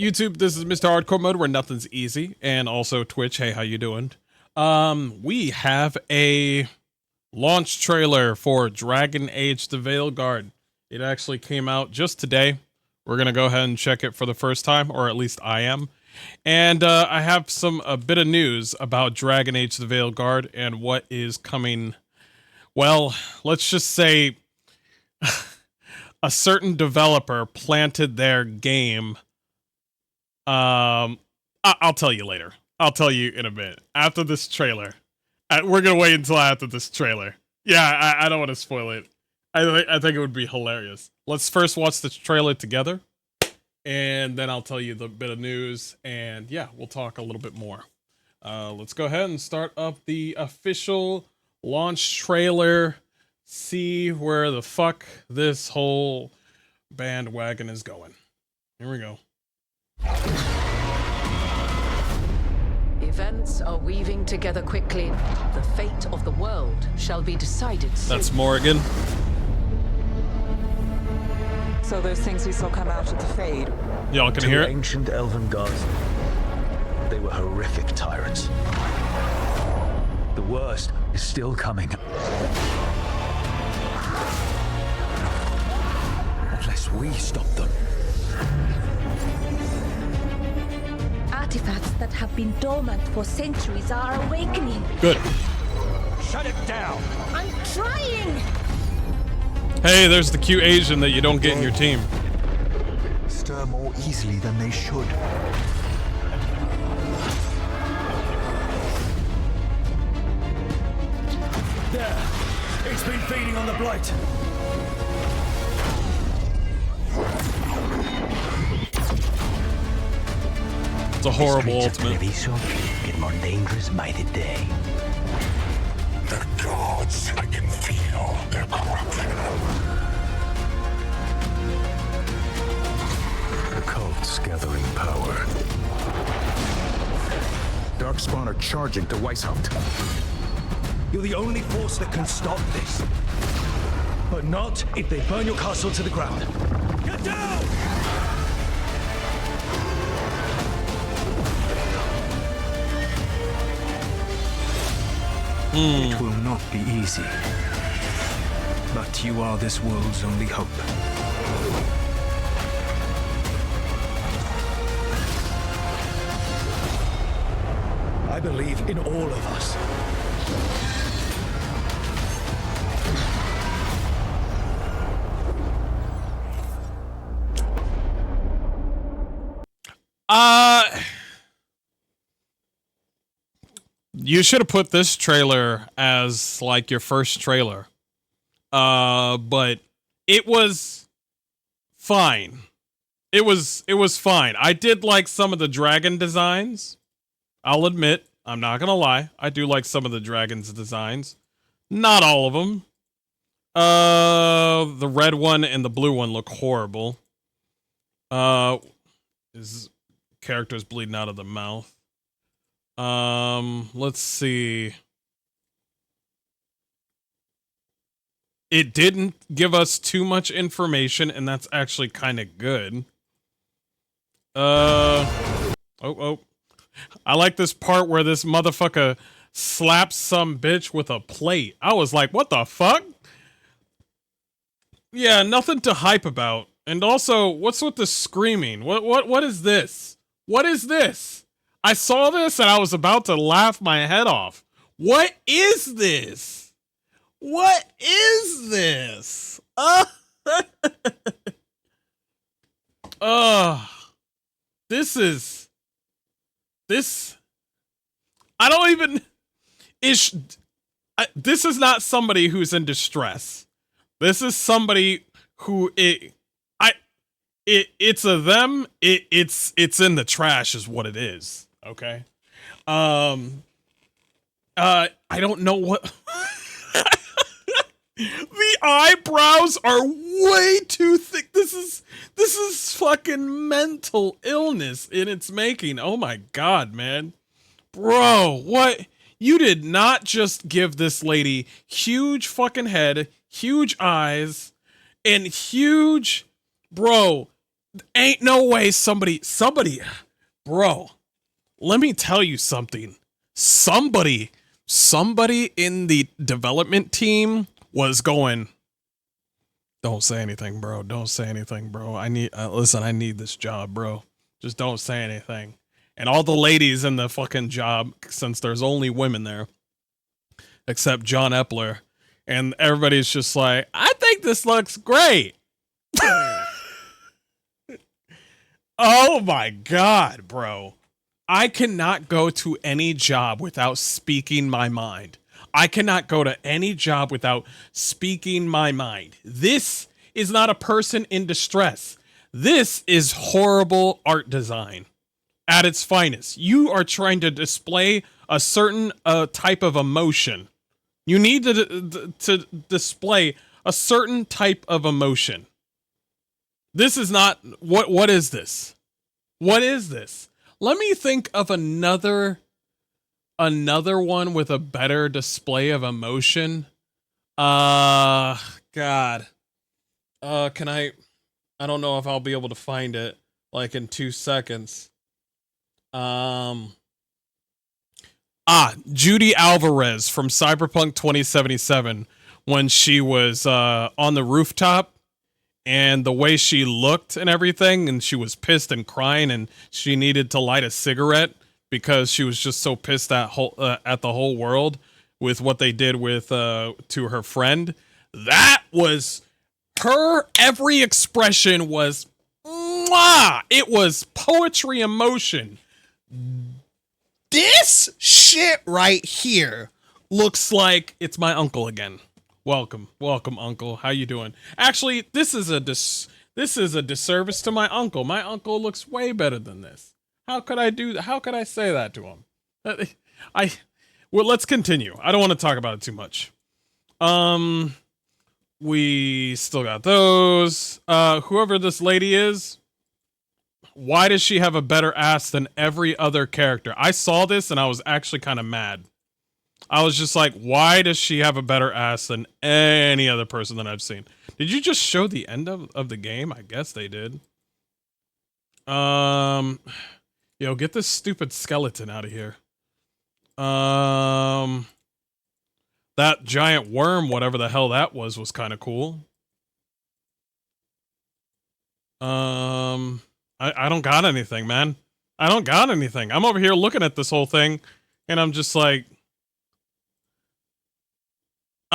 YouTube, this is Mr. Hardcore Mode, where nothing's easy, and also Twitch. Hey, how you doing? We have a launch trailer for Dragon Age: The Veilguard. It actually came out just today. We're gonna go ahead and check it for the first time, or at least I am. And I have a bit of news about Dragon Age: The Veilguard and what is coming. Well, let's just say a certain developer planted their game. I'll tell you later. I'll tell you in a bit after this trailer. We're gonna wait until after this trailer. Yeah, I don't want to spoil it. I think it would be hilarious. Let's first watch the trailer together, and then I'll tell you the bit of news, and yeah, we'll talk a little bit more. Let's go ahead and start up the official launch trailer. See where the fuck this whole bandwagon is going. Here we go. Events are weaving together quickly. The fate of the world shall be decided soon. That's Morrigan. So those things we saw come out at the Fade. Y'all can hear it? Ancient elven gods. They were horrific tyrants. The worst is still coming. Unless we stop them. Artifacts that have been dormant for centuries are awakening. Good. Shut it down! I'm trying! Hey, there's the cute Asian that you don't get in your team. Stir more easily than they should. There! It's been feeding on the blight! It's a horrible ultimate. Get more dangerous by the day. The gods, I can feel their corruption. The cult's gathering power. Darkspawn are charging to Weishaupt. You're the only force that can stop this. But not if they burn your castle to the ground. Get down! It will not be easy. But you are this world's only hope. I believe in all of us. You should have put this trailer as like your first trailer. But it was fine. It was fine. I did like some of the dragon designs. I'll admit, I'm not gonna lie. I do like some of the dragon's designs. Not all of them. The red one and the blue one look horrible. His character's bleeding out of the mouth. Let's see. It didn't give us too much information, and that's actually kind of good. Oh. I like this part where this motherfucker slaps some bitch with a plate. I was like, what the fuck? Yeah, nothing to hype about. And also, what's with the screaming? What is this? What is this? I saw this and I was about to laugh my head off. What is this? What is this? This. I don't even. This is not somebody who's in distress. This is somebody who it's a them. It's in the trash is what it is. Okay. I don't know what. The eyebrows are way too thick. This is fucking mental illness in its making. Oh my god, man. Bro, what? You did not just give this lady huge fucking head, huge eyes, and huge... Bro, Ain't no way somebody, bro, let me tell you something. Somebody in the development team was going, don't say anything, bro. Don't say anything, bro. I need, listen, I need this job, bro. Just don't say anything. And all the ladies in the fucking job, since there's only women there, except John Epler, and everybody's just like, I think this looks great. Oh my God, bro. I cannot go to any job without speaking my mind. I cannot go to any job without speaking my mind. This is not a person in distress. This is horrible art design at its finest. You are trying to display a certain type of emotion. You need to display a certain type of emotion. This is not, what is this? What is this? Let me think of another one with a better display of emotion. God. Can I don't know if I'll be able to find it like in 2 seconds. Judy Alvarez from Cyberpunk 2077 when she was on the rooftop. And the way she looked and everything, and she was pissed and crying, and she needed to light a cigarette because she was just so pissed at the whole world with what they did with to her friend. That was her. Every expression was, mwah! It was poetry in motion. This shit right here looks like it's my uncle again. Welcome, uncle. How you doing? Actually, this is a disservice to my uncle. My uncle looks way better than this. How could I say that to him? Well, let's continue. I don't want to talk about it too much. We still got those. Whoever this lady is, why does she have a better ass than every other character? I saw this and I was actually kind of mad. I was just like, why does she have a better ass than any other person that I've seen? Did you just show the end of the game? I guess they did. Yo, get this stupid skeleton out of here. That giant worm, whatever the hell that was kind of cool. I don't got anything, man. I don't got anything. I'm over here looking at this whole thing, and I'm just like,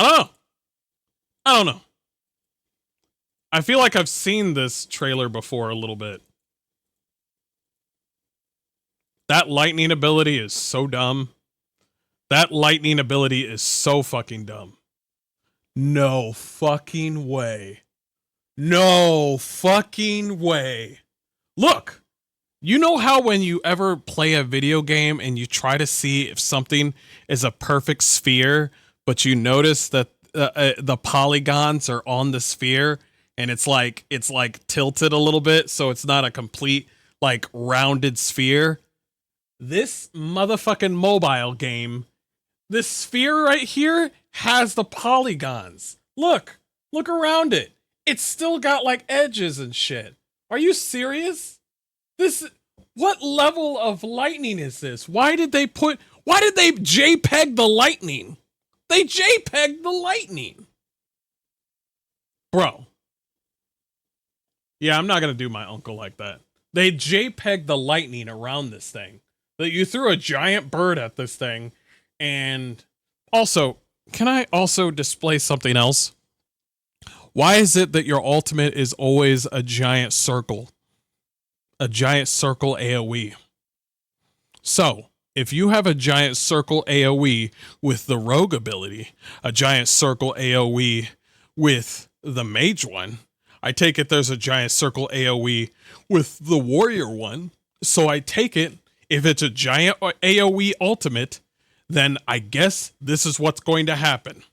I don't know. I feel like I've seen this trailer before a little bit. That lightning ability is so dumb. That lightning ability is so fucking dumb. No fucking way. No fucking way. Look, you know how when you ever play a video game and you try to see if something is a perfect sphere, but you notice that the polygons are on the sphere and it's like tilted a little bit, so it's not a complete like rounded sphere. This motherfucking mobile game, this sphere right here has the polygons. Look around it. It's still got like edges and shit. Are you serious? What level of lightning is this? Why did they JPEG the lightning? They JPEG'd the lightning. Bro. Yeah, I'm not going to do my uncle like that. They JPEG'd the lightning around this thing. That you threw a giant bird at this thing. And also, can I also display something else? Why is it that your ultimate is always a giant circle? A giant circle AoE. So, if you have a giant circle AoE with the rogue ability, a giant circle AoE with the mage one, I take it there's a giant circle AoE with the warrior one. So I take it, if it's a giant AoE ultimate, then I guess this is what's going to happen.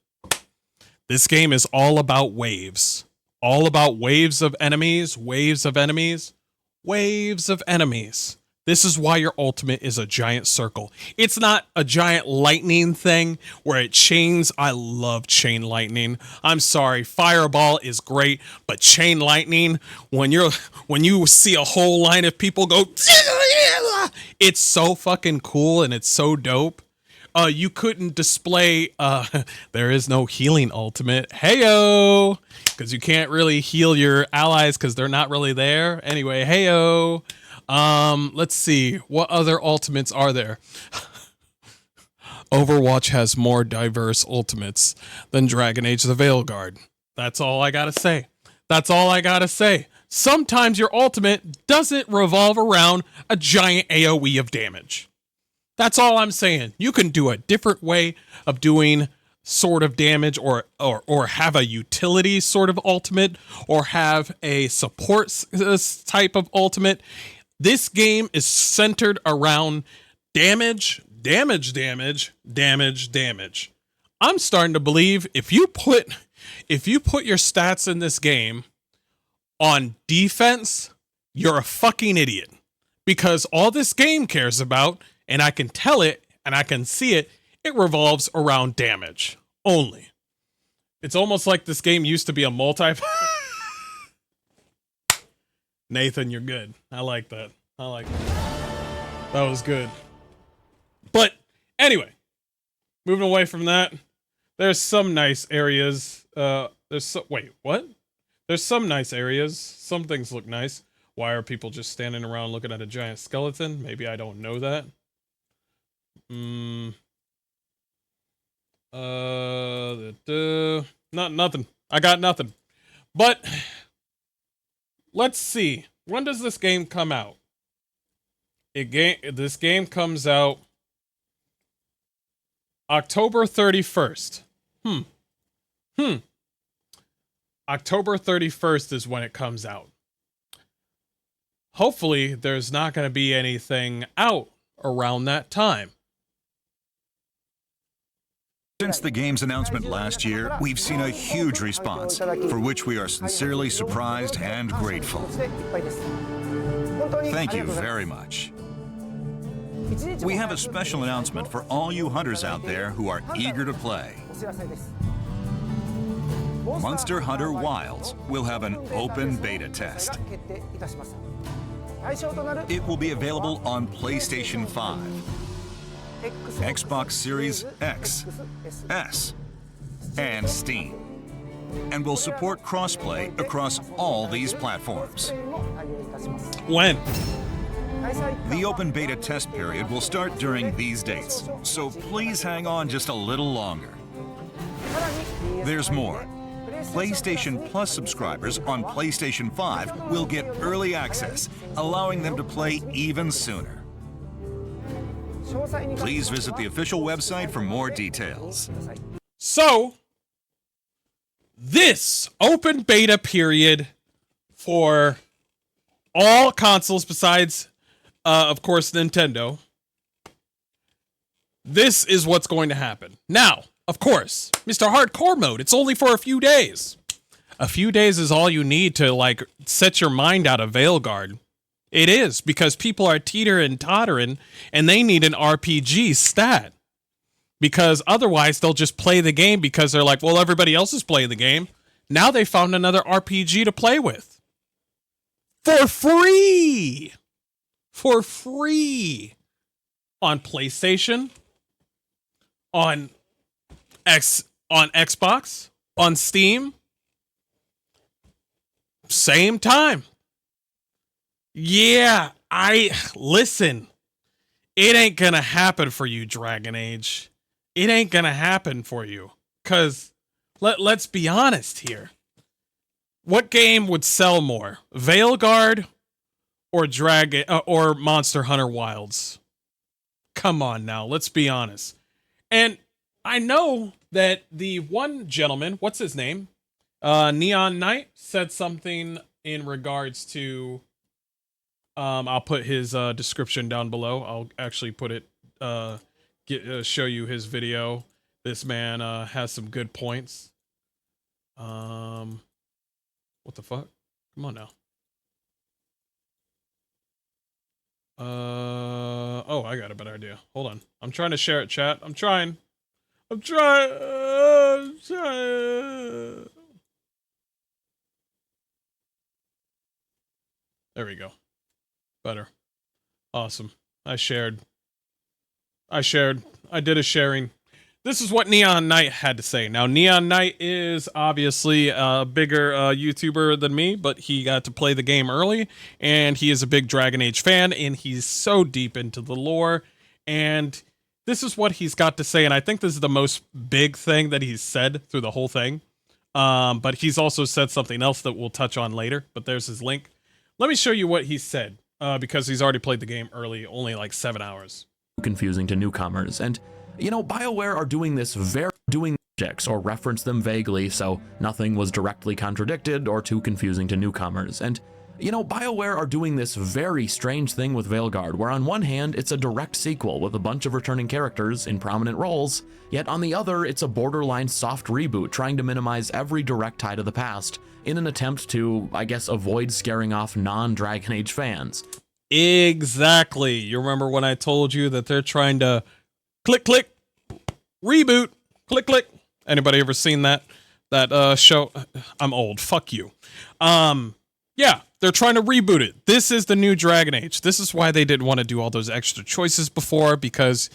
This game is all about waves. All about waves of enemies, waves of enemies, waves of enemies. This is why your ultimate is a giant circle. It's not a giant lightning thing where it chains. I love chain lightning. I'm sorry, fireball is great, but chain lightning, when you see a whole line of people go, it's so fucking cool and it's so dope. You couldn't display, there is no healing ultimate. Heyo! Because you can't really heal your allies because they're not really there. Anyway, heyo! Let's see. What other ultimates are there? Overwatch has more diverse ultimates than Dragon Age the Veilguard. That's all I gotta say. That's all I gotta say. Sometimes your ultimate doesn't revolve around a giant AoE of damage. That's all I'm saying. You can do a different way of doing sort of damage, or have a utility sort of ultimate, or have a support type of ultimate. This game is centered around damage, damage, damage, damage, damage. I'm starting to believe if you put your stats in this game on defense, you're a fucking idiot. Because all this game cares about, and I can tell it and I can see it, it revolves around damage only. It's almost like this game used to be a multi. Nathan, you're good. I like that. I like that. That was good. But anyway, moving away from that, there's some nice areas. Wait, what? There's some nice areas. Some things look nice. Why are people just standing around looking at a giant skeleton? Maybe I don't know that. Nothing. I got nothing. But let's see. When does this game come out? This game comes out October 31st. October 31st is when it comes out. Hopefully, there's not going to be anything out around that time. Since the game's announcement last year, we've seen a huge response, for which we are sincerely surprised and grateful. Thank you very much. We have a special announcement for all you hunters out there who are eager to play. Monster Hunter Wilds will have an open beta test. It will be available on PlayStation 5, Xbox Series X, S, and Steam, and will support crossplay across all these platforms. When? The open beta test period will start during these dates, so please hang on just a little longer. There's more. PlayStation Plus subscribers on PlayStation 5 will get early access, allowing them to play even sooner. Please visit the official website for more details. So, this open beta period for all consoles besides, of course, Nintendo, this is what's going to happen. Now, of course, Mr. Hardcore Mode, it's only for a few days. A few days is all you need to, like, set your mind out of Veilguard. It is, because people are teetering and tottering, and they need an RPG stat. Because otherwise, they'll just play the game because they're like, well, everybody else is playing the game. Now they found another RPG to play with. For free! For free! On PlayStation, on Xbox, on Steam, same time. Yeah, listen, it ain't gonna happen for you, Dragon Age. It ain't gonna happen for you. Cause let's be honest here. What game would sell more? Veilguard or Monster Hunter Wilds? Come on now, let's be honest. And I know that the one gentleman, what's his name? Neon Knight, said something in regards to, I'll put his description down below. I'll actually put it, show you his video. This man has some good points. What the fuck? Come on now. Oh, I got a better idea. Hold on. I'm trying to share it, chat. I'm trying. I'm trying. There we go. Better. Awesome. I did a sharing. This is what Neon Knight had to say. Now, Neon Knight is obviously a bigger YouTuber than me, but he got to play the game early, and he is a big Dragon Age fan, and he's so deep into the lore, and this is what he's got to say, and I think this is the most big thing that he's said through the whole thing, but he's also said something else that we'll touch on later, but there's his link. Let me show you what he said, because he's already played the game early, only like 7 hours. Confusing to newcomers, and you know, BioWare are doing this doing projects or reference them vaguely, so nothing was directly contradicted or too confusing to newcomers. And you know, BioWare are doing this very strange thing with Veilguard, where on one hand it's a direct sequel with a bunch of returning characters in prominent roles, yet on the other it's a borderline soft reboot trying to minimize every direct tie to the past in an attempt to, I guess, avoid scaring off non-Dragon Age fans. Exactly. You remember when I told you that they're trying to click, click, reboot, click, click. Anybody ever seen that show? I'm old. Fuck you. Yeah, they're trying to reboot it. This is the new Dragon Age. This is why they didn't want to do all those extra choices before, because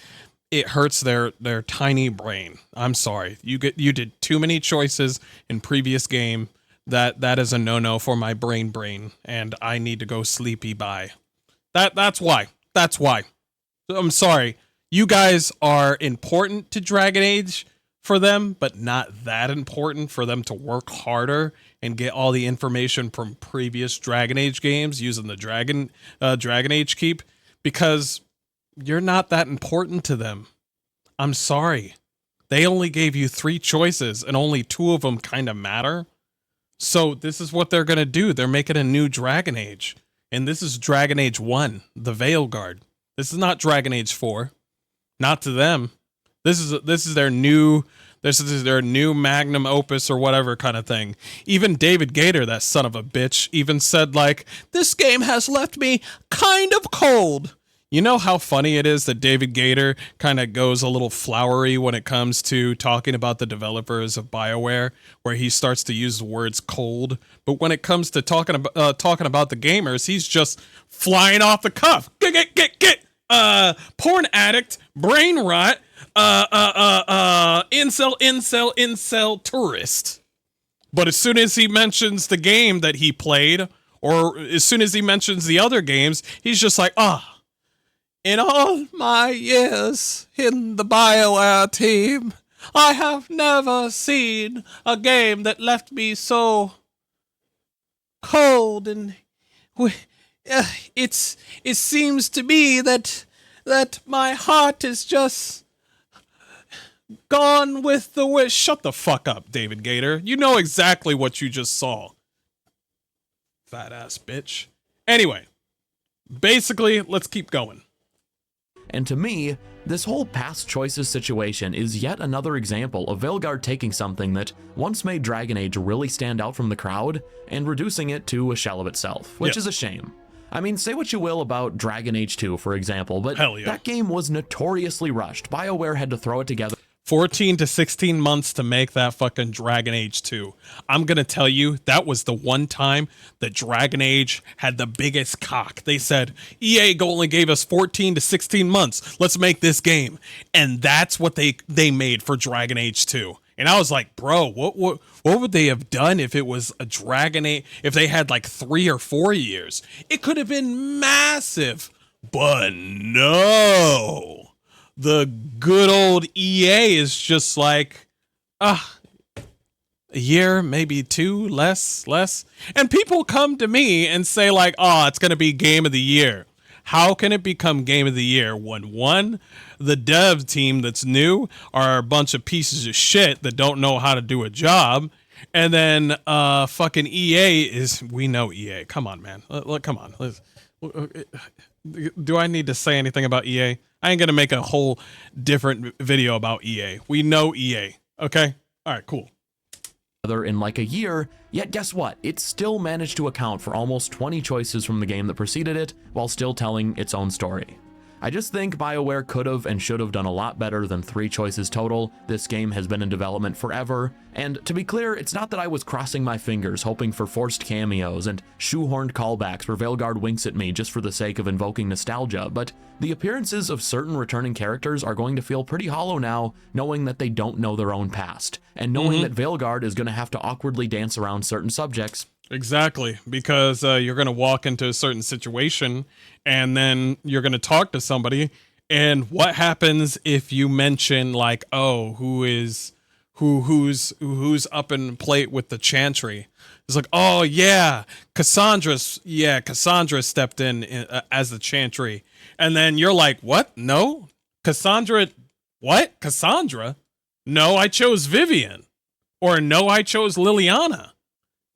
it hurts their tiny brain. I'm sorry. You did too many choices in previous game. That is a no-no for my brain, and I need to go sleepy bye. That's why. That's why. I'm sorry. You guys are important to Dragon Age for them, but not that important for them to work harder and get all the information from previous Dragon Age games using the Dragon Age Keep, because you're not that important to them. I'm sorry. They only gave you 3 choices and only 2 of them kind of matter. So this is what they're going to do. They're making a new Dragon Age. And this is Dragon Age 1, the Veilguard. This is not Dragon Age 4. Not to them. This is their new magnum opus or whatever kind of thing. Even David Gator, that son of a bitch, even said, like, this game has left me kind of cold. You know how funny it is that David Gator kind of goes a little flowery when it comes to talking about the developers of BioWare, where he starts to use the words cold. But when it comes to talking about the gamers, he's just flying off the cuff. Get. Porn addict, brain rot, incel tourist. But as soon as he mentions the game that he played, or as soon as he mentions the other games, he's just like, in all my years in the BioWare team, I have never seen a game that left me so cold, and it seems to me that my heart is just gone with the wind. Shut the fuck up, David Gator. You know exactly what you just saw. Fat ass bitch. Anyway, basically, let's keep going. And to me, this whole past choices situation is yet another example of Veilguard taking something that once made Dragon Age really stand out from the crowd and reducing it to a shell of itself, which is a shame. I mean, say what you will about Dragon Age 2, for example, but that game was notoriously rushed. BioWare had to throw it together. 14 to 16 months to make that fucking Dragon Age 2. I'm going to tell you, that was the one time that Dragon Age had the biggest cock. They said, EA only gave us 14 to 16 months. Let's make this game. And that's what they made for Dragon Age 2. And I was like, bro, what would they have done if it was a Dragon Age, if they had like 3 or 4 years? It could have been massive. But no. The good old EA is just like, a year, maybe 2, less. And people come to me and say like, it's going to be game of the year. How can it become game of the year when one, the dev team that's new are a bunch of pieces of shit that don't know how to do a job, and then fucking EA is, we know EA. Come on, man. Come on. Do I need to say anything about EA? I ain't gonna make a whole different video about EA. We know EA. Okay? All right, cool. In like a year, yet guess what? It still managed to account for almost 20 choices from the game that preceded it while still telling its own story. I just think BioWare could have and should have done a lot better than 3 choices total. This game has been in development forever, and to be clear, it's not that I was crossing my fingers hoping for forced cameos and shoehorned callbacks where Veilguard winks at me just for the sake of invoking nostalgia, but the appearances of certain returning characters are going to feel pretty hollow now, knowing that they don't know their own past, and knowing that Veilguard is going to have to awkwardly dance around certain subjects. Exactly, because you're going to walk into a certain situation and then you're going to talk to somebody, and what happens if you mention like, oh, who's up in plate with the chantry? It's like, oh yeah, Cassandra stepped in as the chantry, and then you're like, what? No, Cassandra? What? Cassandra? No, I chose Vivian, or no, I chose Liliana.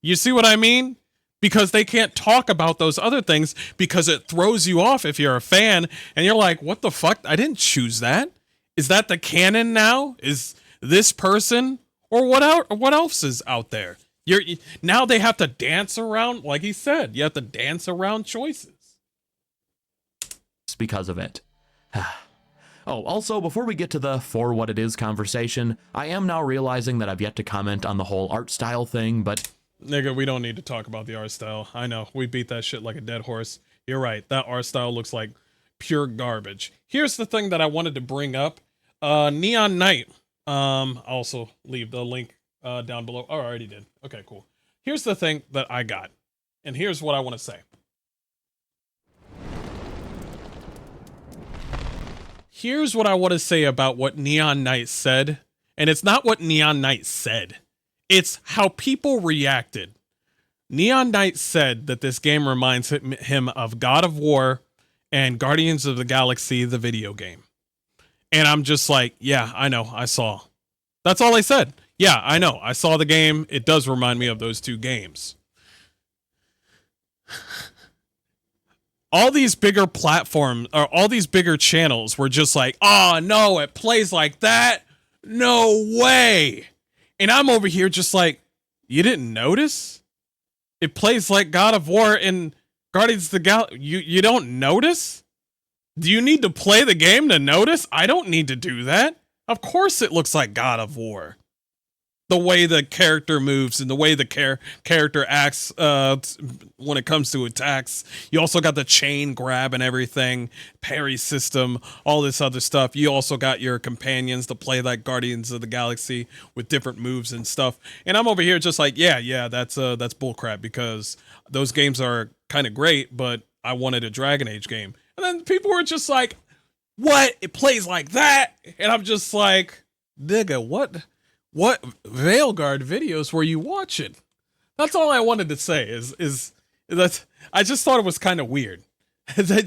You see what I mean? Because they can't talk about those other things because it throws you off if you're a fan and you're like, what the fuck? I didn't choose that. Is that the canon now? Is this person or what else is out there? Now they have to dance around, like he said, you have to dance around choices. Because of it. Oh, also, before we get to the for what it is conversation, I am now realizing that I've yet to comment on the whole art style thing, but nigga, we don't need to talk about the art style. I know, we beat that shit like a dead horse. You're right, that art style looks like pure garbage. Here's the thing that I wanted to bring up. Neon Knight. I'll also leave the link down below. Oh, I already did. Okay, cool. Here's the thing that I got, and here's what I want to say. Here's what I want to say about what Neon Knight said, and it's not what Neon Knight said. It's how people reacted. Neon Knight said that this game reminds him of God of War and Guardians of the Galaxy, the video game. And I'm just like, yeah, I know, I saw. That's all I said. Yeah, I know, I saw the game. It does remind me of those 2 games. All these bigger platforms, or all these bigger channels were just like, oh no, it plays like that? No way. And I'm over here just like, you didn't notice? It plays like God of War and Guardians of the Galaxy. You don't notice? Do you need to play the game to notice? I don't need to do that. Of course it looks like God of War. The way the character moves and the way the character acts when it comes to attacks. You also got the chain grab and everything, parry system, all this other stuff. You also got your companions to play like Guardians of the Galaxy with different moves and stuff. And I'm over here just like, yeah, that's bullcrap because those games are kind of great, but I wanted a Dragon Age game. And then people were just like, what? It plays like that? And I'm just like, nigga, what Veilguard videos were you watching? That's all I wanted to say is that I just thought it was kind of weird. They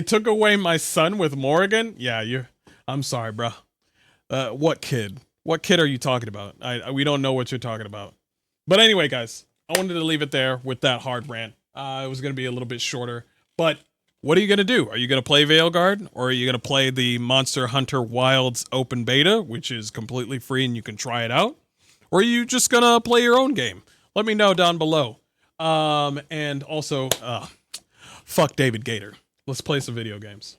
took away my son with Morrigan. Yeah, I'm sorry, bro. What kid? What kid are you talking about? We don't know what you're talking about. But anyway, guys, I wanted to leave it there with that hard rant. It was going to be a little bit shorter, but what are you going to do? Are you going to play Veilguard, or are you going to play the Monster Hunter Wilds open beta, which is completely free and you can try it out? Or are you just going to play your own game? Let me know down below. And also, fuck David Gator. Let's play some video games.